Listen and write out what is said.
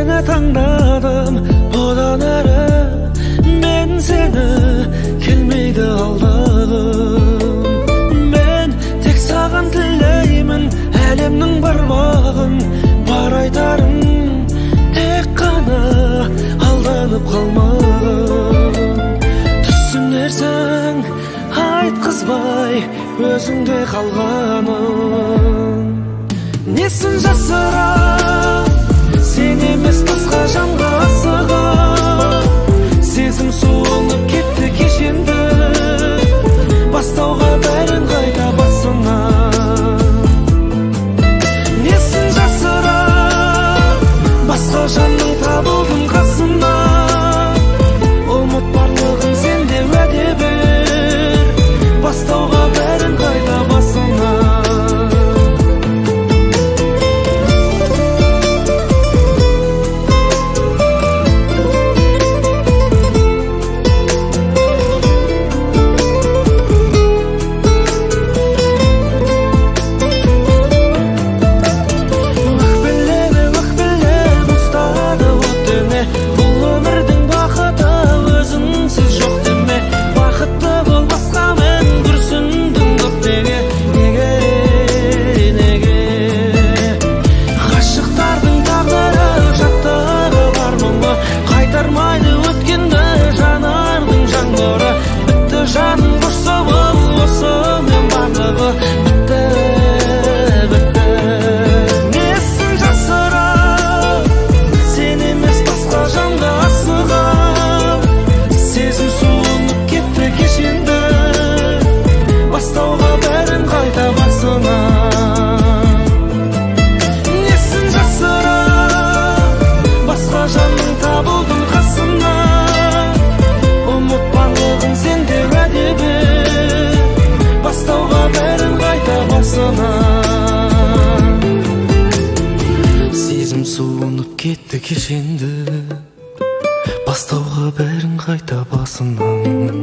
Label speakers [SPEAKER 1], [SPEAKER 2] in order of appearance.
[SPEAKER 1] Seni tаңдадым, одан әрі мен seni келмейді алдадым. Мен тек саған тілеймін әлемнің бар бағын, бар айтарым тек қана алданып қалмағын. Түсінерсің айтқызбай өзіңде қалғанын. Несін жасырам, сен емес басқа жанға асығам. Сезім суынып кетті кешенді, бастауға бәрін қайта басынан. Несін жасырам, басқа жанның табылдым қасына. Ұмыт барлығын сенде уәде бер, бастауға бәрін қайта басынан. Сезім суынып кетті кешенді, бастауға бәрін қайта басынан.